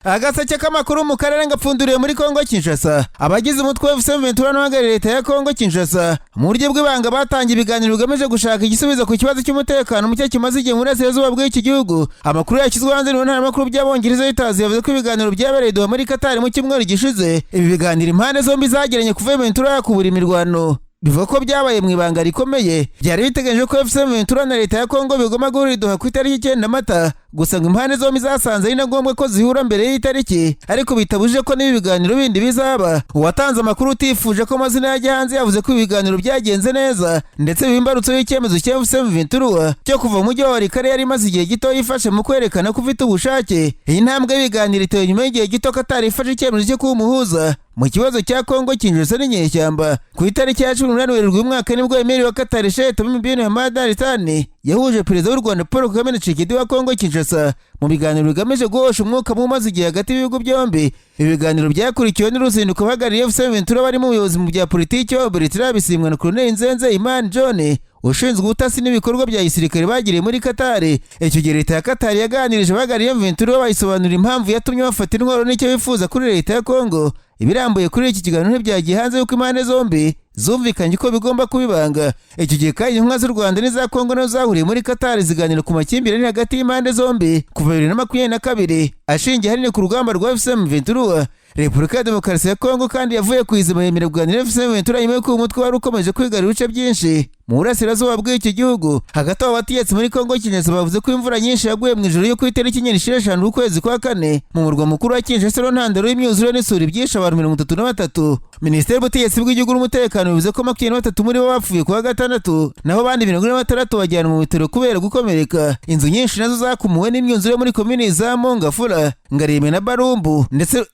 Agaseke k'amakuru mu karere ngapfunduriye muri Kongo Kinshasa. Abagize umutwe wa M23 n'abahagarariye leta ya Kongo Kinshasa mu buryo bw'ibanga batangiye ibiganiro bigamije gushaka igisubizo ku kibazo cy'umutekano muke kimaze igihe muri Burasirazuba bw'iki gihugu. Amakuru yashyizwe hanze n'ibinyamakuru by'Abongereza bitazi yavuze ko ibiganiro byabereye Doha muri Qatar mu cyumweru gishize. Ibi biganiro impande zombi zageranye kuva M23 yakubura imirwano. Bivuga ko byabaye mu ibanga rikomeye. Byari biteganyijwe ko M23 na leta ya Kongo bigomba guhurira Doha ku itariki 9 Mata. Gusa ngo impande zombi zasanze ari ngombwa ko zihura mbere y'itariki, ariko bitabujije ko n'ibi biganiro bindi bizaba. Uwatanze amakuru utifuje ko amazina yajya hanze yavuze ko ibiganiro byagenze neza ndetse bimbarutseho icyemezo cya M23 cyo kuva mu gihe Karere yari imaze igihe gito yifashe mu kwerekana ko ufite ubushake. Iyi ntambwe y'ibiganiro itewe nyuma y'igihe gito Qatar ifashe icyemezo cyo kuba umuhuza mu kibazo cya Kongo Kinshasa n'inyeshyamba. Ku itariki ya 18 Werurwe umwaka nibwo Emiri wa Qatar Sheikh Tamim Hamad Al Thani yahuje Perezida w'u Rwanda Paul Kagame na Tshisekedi wa Kongo Kinshasa mu biganiro bigamije guhosha umwuka mu maze igihe hagati y'ibihugu byombi. Ibi biganiro byakurikiwe n'uruzinduko bahagarariye M23 bari mu buyobozi mu bya politiki wa Bertrand Bisimwa na Colonel Nzenze Imana John ushinzwe ubutasi n'ibikorwa bya gisirikare bagiriye muri Qatar. Icyo gihe leta ya Qatar yaganirije abahagarariye M23 bayisobanura impamvu yatumye bafata intwaro n'icyo bifuza kuri leta ya Kongo. Ibirambuye kuri iki kiganiro ntibyagiye hanze yuko impande zombi zumvikanye ko bigomba kubibanga. Icyo gihe kandi intumwa z'u Rwanda n'iza Kongo nazo zahuriye muri Qatar ziganira ku makimbirane hagati y'impande zombi kuva 2022 ashingiye ahanini ku rugamba rwa M23. Repubulika ya Demokarasi ya Kongo kandi yavuye ku izima yemera kuganira M23 nyuma y'uko umutwe wari ukomeje kwigarura ibice byinshi mu Burasirazuba bw'iki gihugu. Hagati aho abategetsi muri Kongo Kinshasa bavuze ko imvura nyinshi yaguye mu ijoro yo ku itariki 15 ukwezi kwa kane mu murwa mukuru wa Kinshasa ntandaro y'imyuzure n'isuri byishe abantu 33. Minisiteri y'ubutegetsi bw'igihugu n'umutekano bivuze ko 23 muri bo bapfuye kuwa gatandatu, naho abandi 26 bajyana mu bitaro kubera gukomereka. Inzu nyinshi nazo zakumuwe n'imyuzure muri komini za Mongafula, Ngareme na Barumbu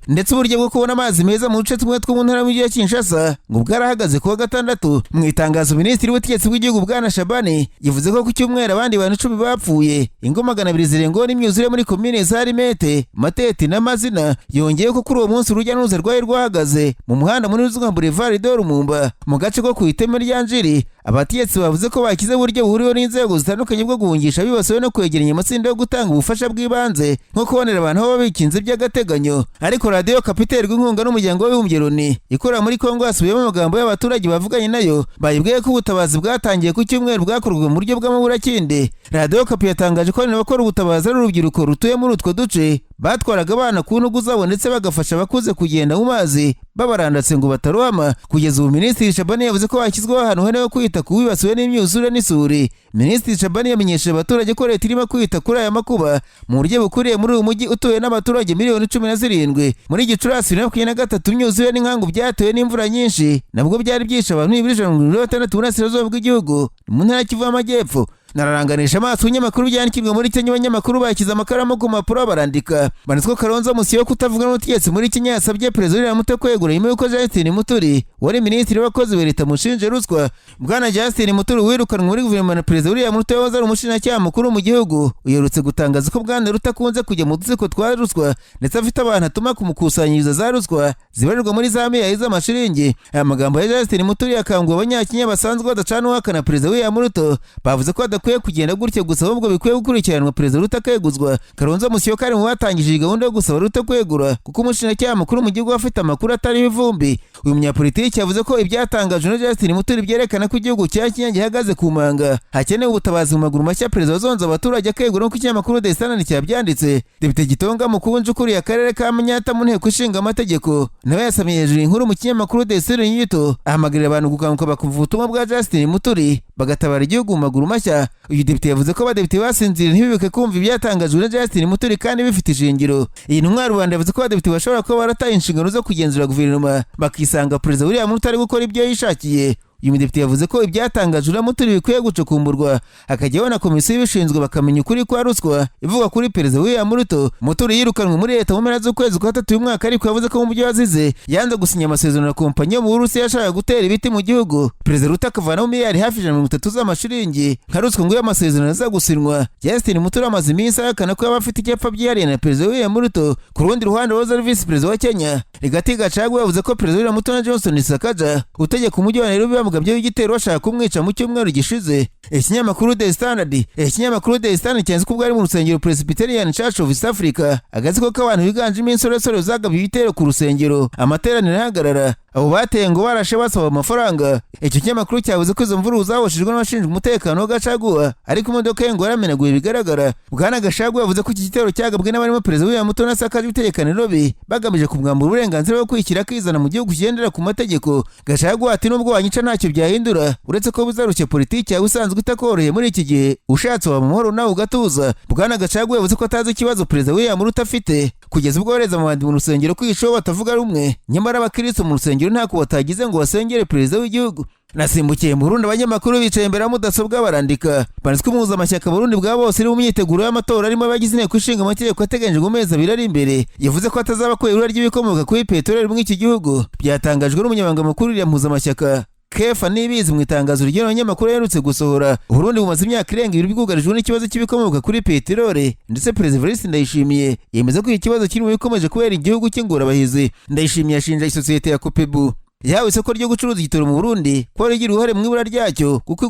ndetse uburyo bwo kubona amazi meza mu duce tumwe two mu ntara y'umujyi wa Kinshasa ngo bwarahagaze kuwa gatandatu. Mu itangazo Minisitiri w'ubutegetsi bw'igihugu Bwana Shabani yavuze ko ku cyumweru abandi bantu 10 bapfuye, ingo 200 zirengo n'imyuzure muri komine za Rimete, Matete na Mazina. Yongeye ko kuri uwo munsi urujya n'uruza rwari rwahagaze mu muhanda muri Ruzwa Boulevard de Lumumba mu gace ko ku iteme rya Njiri. Abategetsi bavuze ko bakize buryo buhuriweho n'inzego zitandukanye bwo guhungisha bibasiwe no kwegeranya amatsinda yo gutanga ubufasha bw'ibanze nko kubonera abantu aho babikinze by'agateganyo. Ariko Radio Capital rw'inkunga n'umuryango w'abibumbye Loni ikorera muri Kongo yasubiyemo amagambo y'abaturage bavuganye nayo bayibwiye ko ubutabazi bwatangiye ku cyumweru bwakorwa mu buryo bw'amaburakindi. Radio Capital yatangaje ko n'abakora ubutabazi ari urubyiruko rutuye muri utwo duce batwaraga abana ku ntugu zabo ndetse bagafasha abakuze kugenda mu mazi babarandatse ngo batarohama. Kugeza ubu Minisitiri Shabani yavuze ko hashyizweho ahantu hane ho kwita ku bibasiwe n'imyuzure n'isuri. Minisitiri Shabani yamenyesheje abaturage ko leta irimo kwita kuri aya makuba mu buryo bukuriye muri uyu mujyi utuwe n'abaturage miliyoni 17. Muri Gicurasi 2023 imyuzure n'inkangu byatewe n'imvura nyinshi nabwo byari byishe abantu 260 Burasirazuba bw'igihugu mu ntara Kivu y'Amajyepfo. Nararanganisha amaso y'inyamakuru byandikirwa muri Kenya. Abanyamakuru bakiza amakaramu ku mpapuro barandika banditswe Kalonzo Musyoka kutavuga n'ubutegetsi muri Kenya yasabye Perezida William kwegura nyuma y'uko Justin Muturi wari minisitiri w'abakozi ba leta mushinje ruswa. Bwana Justin Muturi wirukanwe muri guverinoma na Perezida William wahoze ari umushinjacyaha mukuru mu gihugu uherutse gutangaza ko Bwana Rutakunze kujya mu dutsiko twa ruswa ndetse afite abantu atuma kumukusanyiriza za ruswa zibarirwa muri za miliyari z'amashiringi. Aya magambo ya Justin Muturi yakanguye abanyakenya basanzwe badacana uwahakana Perezida William Ruto bavuze ko kwiye kugenda gutya gusa ahubwo bikwiye gukurikiranwa Perezida Ruto akeguzwa. Kalonzo Musyoka ari mu batangije gahunda yo gusaba Ruto kwegura kuko umushinjacyaha mukuru mu gihugu afite amakuru atari ibivumbi. Uyu munyapolitiki yavuze ko ibyatangajwe na Justin Muturi byerekana ko igihugu cya Kenya gihagaze ku manga, hakenewe ubutabazi mu maguru mashya Perezida wazonze abaturage akegura nk'uko ikinyamakuru The Standard cyabyanditse. Depite Gitonga Mukunji ukuriye akarere ka Manyata mu nteko ishinga amategeko nawe yasamye hejuru inkuru mu kinyamakuru The Standard nyito ahamagarira abantu gukanguka bakumva ubutumwa bwa Justin Muturi bagatabara igihugu mu maguru mashya. Uyu depite yavuze ko abadepite basinzira ntibibuke kumva ibyatangajwe na Justin Muturi kandi bifite ishingiro. Iyi ntumwa rubanda yavuze ko abadepite bashobora kuba barataye inshingano zo kugenzura guverinoma bakisanga Perezida William Ruto ari gukora ibyo yishakiye. Uyu mudepite yavuze ko ibyatangajwe na Muturi bikwiye gucukumburwa hakajyaho na komisiyo ibishinzwe bakamenya ukuri kwa ruswa ivuga kuri Perezida William Ruto. Muturi yirukanwe muri leta mu mpera z'ukwezi kwa 3 uyu mwaka ariko yavuze ko mu byo yazize yanze gusinya amasezerano na kompanyi yo mu Burusiya yashaka gutera ibiti mu gihugu. Perezida Ruto akavanaho miliyari hafi 30 z'amashiringi nka ruswa ngo y'amasezerano aza gusinywa. Justin Muturi amaze iminsi ahakana ko yaba afite icyapfa byihariye na Perezida William Ruto. Ku rundi ruhande wahoze ari Visi Perezida wa Kenya Rigathi Gachagua yavuze ko Perezida William Ruto na Johnson Sakaja utegeka umujyi wa Nairobi bamugabyeho igitero bashaka kumwica mu cyumweru gishize. Ikinyamakuru The Standard cyanze ko bwari mu rusengero Presbyterian Church of East Africa, Agaseke ko abantu biganjemo insoresore zagabye ibitero ku rusengero, amateraniro ahagarara, abo bateye ngo barashe basaba amafaranga. Icyo kinyamakuru cyavuze ko izo mvururu zahoshejwe n'abashinzwe umutekano wa Gachagua, ariko imodoka ye ngo yaramenaguye bigaragara. Bwana Gachagua yavuze ko iki gitero cyagabwe n'abarimo Perezida William Ruto na Sakaja utegeka Nairobi bagamije kumwambura uburenganzira bwo kwishyira akizana mu gihugu kigendera ku mategeko. Gachagua ati nubwo wanyica ntacyo byahindura, uretse ko bizarushya politiki yawe usanzwe itakoroheye muri iki gihe, ushatse wa mahoro nawe ugatuza. Bwana Gachagua yavuze ko atazi ikibazo Perezida William Ruto afite kugeza ubwo boreza amabandi mu rusengero kwica batavuga rumwe, nyamara abakristo mu rusengero ntako batagize ngo basengere Perezida w'igihugu. Nasimbukiye mu Burundi, abanyamakuru bicaye imbere ya mudasobwa barandika. Banditswe impuzamashyaka Burundi bwa bose iri mu myiteguro y'amatora arimo abagize inteko ishinga amategeko ateganyijwe mu mezi 2 ari imbere, yavuze ko atazaba kwegura ry'ibikomoka kuri peteroli muri iki gihugu. Byatangajwe n'umunyamabanga mukuru ya mpuzamashyaka Kefa Nibizi mu itangazo ry'abanyamakuru yaherutse gusohora. Burundi bumaze imyaka irenga 2 bwugarijwe n'ikibazo cy'ibikomoka kuri peteroli, ndetse Perezida Evariste Ndayishimiye yemeza ko iki kibazo kiri mu bikomeje kubera igihugu cy'ingorabahizi. Ndayishimiye ashinja isosiyete ya Copebu yawe isoko ryo gucuruza igitoro mu Burundi ko rigira uruhare mu ibura ryacyo kuko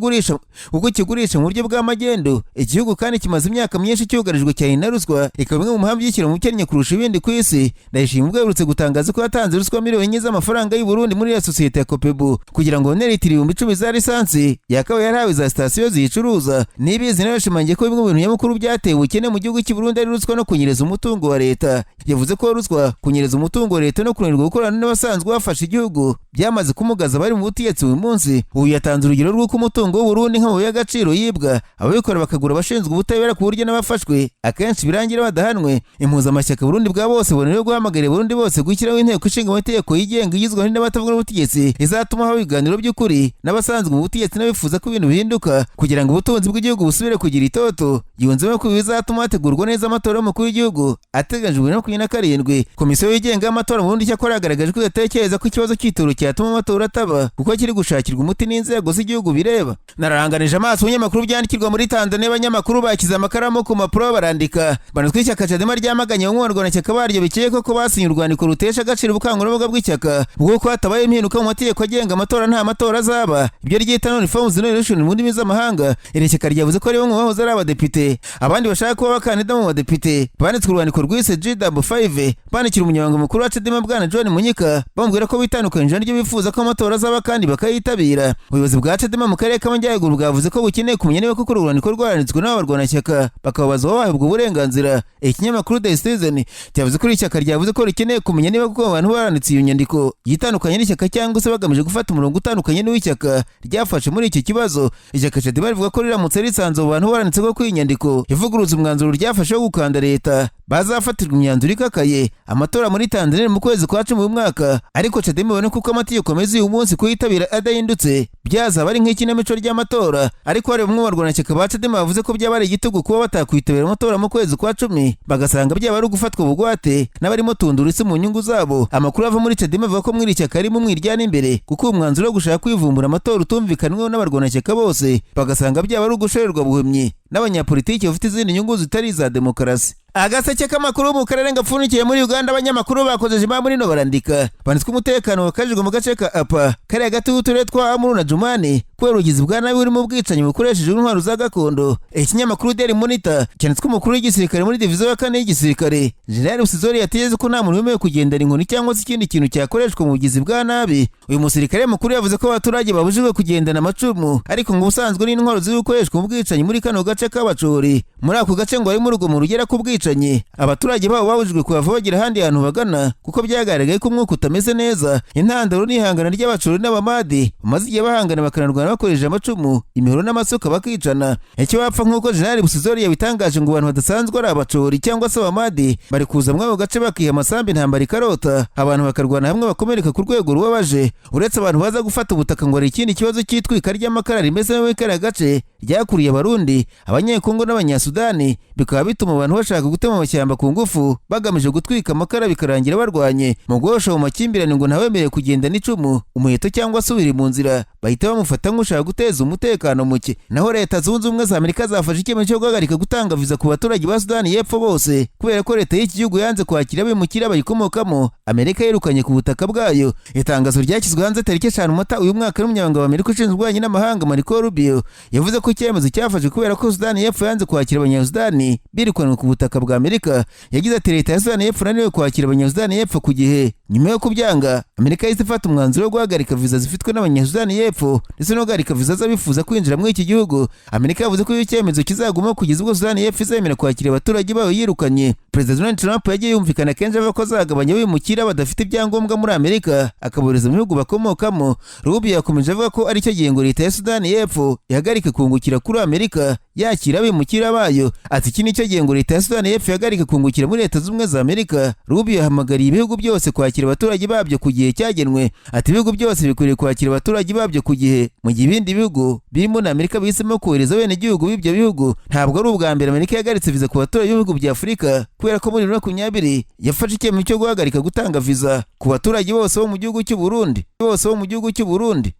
kigurisha mu buryo bw'amagendo. Igihugu kandi kimaze imyaka myinshi cyugarijwe cyane na ruswa, ikaba imwe mu mpamvu y'ishyira mu kennye kurusha ibindi ku isi. Ndayishimiye ubwo yaherutse gutangaza ko yatanze ruswa miliyoni z'amafaranga y'u Burundi muri ya sosiyete ya Copebu kugira ngo litiro 10,000 za lisansi yakabaye yarahawe za sitasiyo ziyicuruza. Nibizi nawe yashimangiye ko bimwe mu bintu nyamukuru byateye ubukene mu gihugu cy'u Burundi ari ruswa no kunyereza umutungo wa leta. Yavuze ko ruswa, kunyereza umutungo wa leta no kunanirwa gukorana n'abasanzwe bafasha igihugu byamaze kumugaza bari mu butegetsi uyu munsi. Ubu yatanze urugero rw'uko umutungo w'u Burundi nk'amabuye y'agaciro yibwa, ababikora bakagura abashinzwe ubutabera ku buryo n'abafashwe akenshi birangira badahanwe. Impuzamashyaka Burundi bwa bose bonerewe guhamagarira Burundi bose gushyiraho inteko ishinga amategeko yigenga igizwe n'abatavuga n'ubutegetsi izatuma haba ibiganiro by'ukuri n'abasanzwe mu butegetsi n'abifuza ko ibintu bihinduka kugira ngo ubutunzi bw'igihugu busubire kugira itoto. Yunzemo ko bizatuma hategurwa neza amatora y'umukuru w'igihugu ateganyijwe na 27. Komisiyo yigenga y'amatora mu Burundi cyakora yagaragaje ko idatekereza ko ikibazo cy'itoro cyatuma amatora ataba kuko kiri gushakirwa umuti n'inzego z'igihugu bireba. Nararanganije amaso ibinyamakuru byandikirwa muri Tanzania, abanyamakuru bakize amakaramu ku mapuro barandika. Banatwe ishyaka Chadema ryamaganye umwarwanashyaka baryo bikeye ko basinye urwandiko rutesha agaciro ubukangurambaga bw'ishyaka bwo ko hatabaye impinduka mu mategeko agenga amatora nta matora azaba, ibyo ryita non-reforms no election mu ndimi z'amahanga. Iri shyaka ryavuze ko ari bamwe mu bahoze ari abadepite, abandi bashaka kuba abakandida mu badepite. Banditswe urwandiko rwise GW5 bandikira umunyamabanga mukuru wa Chadema bwana John Munyika bamubwira ko bitandukanye n'ibyo bifuza ko amatora azaba kandi bakayitabira. Ubuyobozi bwa Chadema mu karere k'Amajyaruguru bwavuze ko bukeneye kumenya niba koko urwandiko rwaranditswe n'abarwanashyaka bakababaza wabaye ubwo burenganzira. Ikinyamakuru The Citizen cyavuze ko ishyaka ryavuze ko rikeneye kumenya niba koko abantu baranditse iyo nyandiko yitandukanye n'ishyaka cyangwa se bagamije gufata umurongo utandukanye n'uw'ishyaka ryafashe muri iki kibazo. Ishyaka Chadema rivuga ko riramutse risanze abo bantu baranditse ko iyi nyandiko ivuguruza umwanzuro ryafashe wo gukanda leta bazafatirwa imyanzuro ikakaye. Amatora muri Tanzania mu kwezi kwa 10 uyu mwaka, ariko Chadema ibona kuko amategeko meza uyu munsi kuyitabira adahindutse byazaba ari nk'ikinamico ry'amatora. Ariko hari bamwe barwanashyaka ba Chadema bavuze ko byaba ari igitugu kuba batakwitabira amatora mu kwezi kwa 10, bagasanga byaba ari ugufatwa bugwate n'abarimo tundura isi mu nyungu zabo. Amakuru ava muri Chadema avuga ko mwiri shyaka ari mu mwiryana imbere kuko umwanzuro wo gushaka kwivumbura amatora utumvikanweho n'abarwanashyaka bose, bagasanga byaba ari ugushorerwa buhumyi n'abanyapolitiki bafite izindi nyungu zitari za demokarasi. Agaseke k'amakuru mu karere ngapfunikiye muri Uganda, abanyamakuru bakojeje impamvu muri no barandika. Banditswe umutekano wakajijwe mu gace ka Apa kari hagati y'uturere twa Amuru na Jumani kubera ubugizi bwa nabi buri mu bwicanyi bukoresheje intwaro za gakondo. Ikinyamakuru Daily Monitor cyanditswe umukuru w'igisirikare muri diviziyo ya 4 y'igisirikare General Usizori yategetse ko nta muntu wemewe kugendana inkoni cyangwa se ikindi kintu cyakoreshwa mu bugizi bwa nabi. Uyu musirikare mukuru yavuze ko abaturage babujijwe kugendana amacumu, ariko ngo ubusanzwe n'intwaro zikoreshwa mu bwicanyi muri kano gace k'abacori. Muri ako gace ngo harimo urugomo rugera ku bwicanyi, abaturage babo babujijwe kuhava bagira ahandi hantu bagana kuko byagaragaye ko umwuka utameze neza. Intandaro n'ihangana ry'abacori n'abamadi maze igihe bahangana bakanarwana bakoresheje amacumu, imihoro n'amasuka bakicana. Icyo bapfa nk'uko General Usizori yabitangaje ngo abantu badasanzwe ari abacori cyangwa se abamadi bari kuza mw'abo gace bakiha amasambi intambara ikarota, abantu bakarwana hamwe bakomereka ku rwego rubabaje. Uretse abantu baza gufata ubutaka ngo hari ikindi kibazo cy'itwika ry'amakara rimeze muri kariya gace ryakuriye abarundi, abanyekongo n'abanyasudani, bikaba bituma abantu bashaka gutema amashyamba ku ngufu bagamije gutwika amakara bikarangira barwanye. Mu guhosha mu makimbirane ngo ntawemereye kugenda n'icumu, umuheto cyangwa asubira mu nzira, bahita bamufata nk'ushaka guteza umutekano muke. Naho Leta Zunze Ubumwe za Amerika zafashe icyemezo cyo guhagarika gutanga viza ku baturage ba Sudani y'Epfo bose kubera ko leta y'iki gihugu yanze kwakira abimukira bayikomokamo. Amerika yirukanye ku butaka bwayo. Itangazo ryashyizwe hanze tariki 5 Mata uyu mwaka n'umunyamabanga wa Amerika ushinzwe ububanyi n'amahanga Marco Rubio yavuze ko icyemezo cyafashwe kubera ko Sudani y'Epfo yanze kwakira abanyasudani birukanwe ku butaka bwa Amerika. Yagize ati leta ya Sudani y'Epfo naniwe kwakira abanyasudani y'Epfo ku gihe. Nyuma yo kubyanga, Amerika yahise ifata umwanzuro wo guhagarika viza zifitwe n'abanyasudani y'Epfo ndetse no guhagarika viza z'abifuza kwinjira muri iki gihugu. Amerika yavuze ko iki cyemezo kizaguma kugeza ubwo Sudani y'Epfo izemera kwakira abaturage bayo yirukanye. Perezida Donald Trump yagiye yumvikana kenshi avuga ko azagabanya abimukira badafite ibyangombwa muri Amerika akabohereza mu bihugu bakomokamo. Rubio yakomeje avuga ko ari cyo gihe ngo leta ya Sudani y'Epfo ihagarike kungukira kuri Amerika yakira abimukira bayo. Ati iki ni cyo gihe ngo leta ya Sudani y'Epfo ihagarike kungukira muri Leta Zunze Ubumwe za Amerika. Rubio yahamagariye ibihugu byose kwakira abaturage babyo ku gihe cyagenwe. Ati ibihugu byose bikwiriye kwakira abaturage babyo ku gihe, mu gihe ibindi bihugu birimo na Amerika bihisemo kohereza bene igihugu b'ibyo bihugu. Ntabwo ari ubwa mbere Amerika yahagaritse viza ku baturage b'ibihugu bya Afurika kubera ko muri 2020 yafashe icyemezo cyo guhagarika gutanga viza ku baturage bose bo mu gihugu cy'u Burundi.